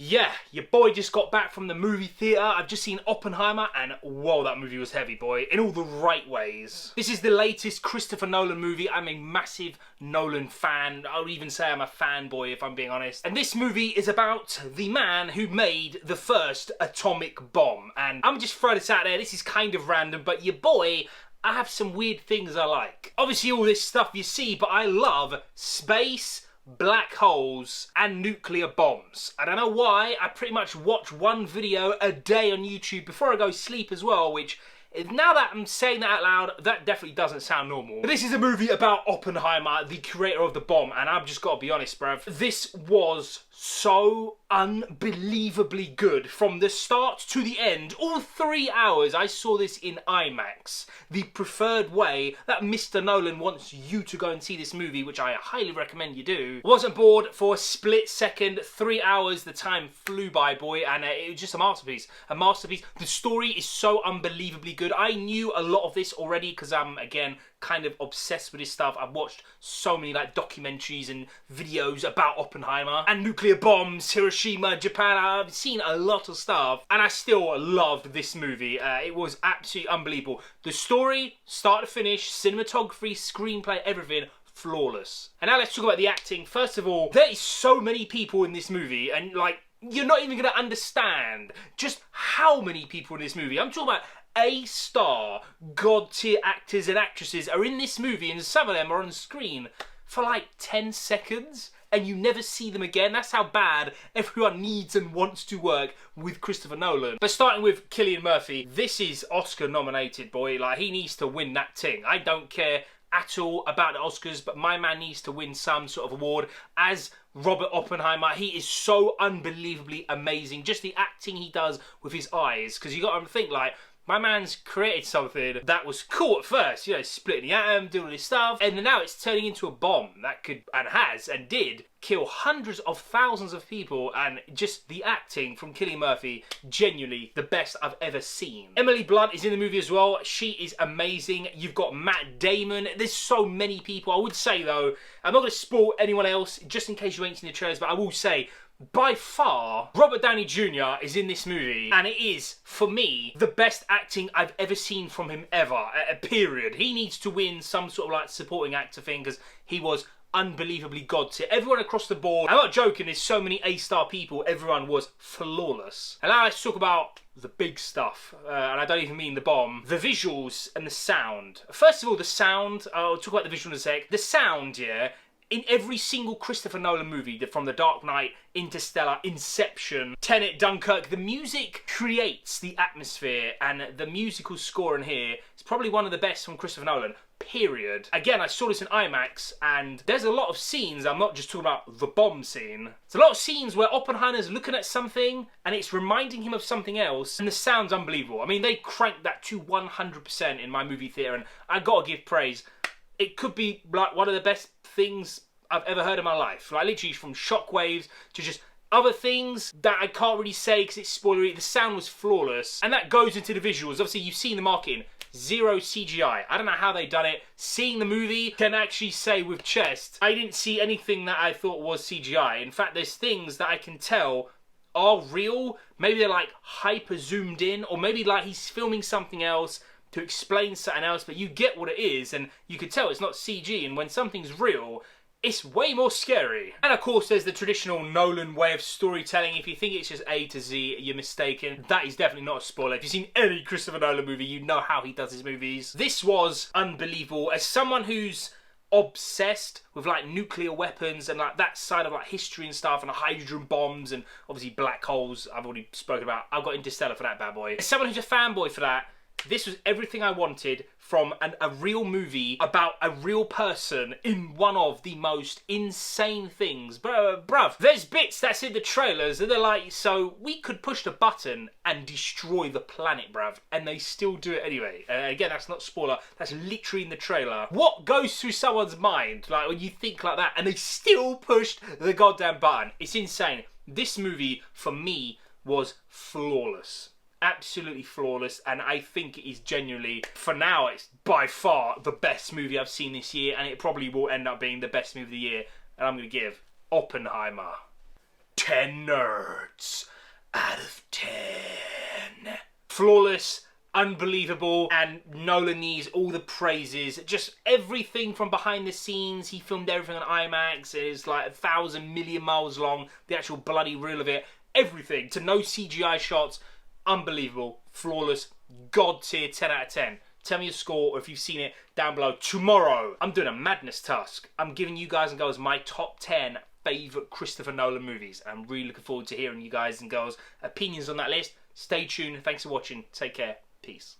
Yeah, your boy just got back from the movie theatre. I've just seen Oppenheimer and whoa, that movie was heavy, boy, in all the right ways. This is the latest Christopher Nolan movie. I'm a massive Nolan fan. I would even say I'm a fanboy if I'm being honest. And this movie is about the man who made the first atomic bomb. And I'm just throwing this out there. This is kind of random, but your boy, I have some weird things I like. Obviously all this stuff you see, but I love space, black holes and nuclear bombs. I don't know why, I pretty much watch one video a day on YouTube before I go sleep as well, which now that I'm saying that out loud, that definitely doesn't sound normal. But this is a movie about Oppenheimer, the creator of the bomb, and I've just got to be honest, bruv. This was so unbelievably good. From the start to the end, all 3 hours, I saw this in IMAX. The preferred way that Mr. Nolan wants you to go and see this movie, which I highly recommend you do. Wasn't bored for a split second. 3 hours, the time flew by, boy, and it was just a masterpiece. A masterpiece. The story is so unbelievably good. I knew a lot of this already because I'm, again, kind of obsessed with this stuff. I've watched so many like documentaries and videos about Oppenheimer and nuclear bombs, Hiroshima, Japan. I've seen a lot of stuff and I still loved this movie. It was absolutely unbelievable. The story, start to finish, cinematography, screenplay, everything, flawless. And now let's talk about the acting. First of all, there is so many people in this movie and like, you're not even going to understand just how many people in this movie. I'm talking about A-star, god-tier actors and actresses are in this movie, and some of them are on screen for like 10 seconds and you never see them again. That's how bad everyone needs and wants to work with Christopher Nolan. But starting with Cillian Murphy, this is Oscar nominated, boy. Like, he needs to win that thing. I don't care at all about the Oscars, but my man needs to win some sort of award. As Robert Oppenheimer, he is so unbelievably amazing. Just the acting he does with his eyes, because you got to think like, my man's created something that was cool at first, you know, splitting the atom, doing all this stuff, and now it's turning into a bomb that could, and has, and did, kill hundreds of thousands of people, and just the acting from Cillian Murphy, genuinely the best I've ever seen. Emily Blunt is in the movie as well. She is amazing. You've got Matt Damon. There's so many people. I would say, though, I'm not going to spoil anyone else, just in case you ain't seen the trailers, but I will say, by far, Robert Downey Jr. is in this movie, and it is, for me, the best acting I've ever seen from him ever, period. He needs to win some sort of like supporting actor thing, because he was unbelievably god tier. Everyone across the board, I'm not joking, there's so many A-star people, everyone was flawless. And now let's talk about the big stuff, and I don't even mean the bomb. The visuals and the sound. First of all, the sound, I'll talk about the visual in a sec. The sound, yeah, in every single Christopher Nolan movie, from The Dark Knight, Interstellar, Inception, Tenet, Dunkirk, the music creates the atmosphere, and the musical score in here is probably one of the best from Christopher Nolan, period. Again, I saw this in IMAX, and there's a lot of scenes, I'm not just talking about the bomb scene, there's a lot of scenes where Oppenheimer's looking at something, and it's reminding him of something else, and the sound's unbelievable. I mean, they cranked that to 100% in my movie theatre, and I gotta give praise. It could be like one of the best things I've ever heard in my life. Like literally from shockwaves to just other things that I can't really say because it's spoilery. The sound was flawless. And that goes into the visuals. Obviously you've seen the marketing. Zero CGI. I don't know how they done it. Seeing the movie, can actually say with chest, I didn't see anything that I thought was CGI. In fact, there's things that I can tell are real. Maybe they're like hyper zoomed in, or maybe like he's filming something else to explain something else, but you get what it is, and you can tell it's not CG, and when something's real, it's way more scary. And of course, there's the traditional Nolan way of storytelling. If you think it's just A to Z, you're mistaken. That is definitely not a spoiler. If you've seen any Christopher Nolan movie, you know how he does his movies. This was unbelievable. As someone who's obsessed with like nuclear weapons and like that side of like history and stuff, and hydrogen bombs and obviously black holes, I've already spoken about. I've got Interstellar for that bad boy. As someone who's a fanboy for that, this was everything I wanted from a real movie about a real person in one of the most insane things. Bruv, there's bits that's in the trailers and they're like, so we could push the button and destroy the planet, bruv, and they still do it anyway. Again, that's not spoiler, that's literally in the trailer. What goes through someone's mind, like when you think like that and they still pushed the goddamn button? It's insane. This movie, for me, was flawless. Absolutely flawless, and I think it is genuinely, for now, it's by far the best movie I've seen this year, and it probably will end up being the best movie of the year, and I'm going to give Oppenheimer 10 nerds. flawless, unbelievable, and Nolan needs all the praises. Just everything from behind the scenes. He filmed everything on IMAX. It's like 1,000 million miles long. The actual bloody reel of it. Everything. To no CGI shots. Unbelievable. Flawless. God tier 10 out of 10. Tell me your score, or if you've seen it, down below. Tomorrow, I'm doing a madness task. I'm giving you guys and girls my top 10 favourite Christopher Nolan movies. I'm really looking forward to hearing you guys and girls' opinions on that list. Stay tuned. Thanks for watching. Take care. Peace.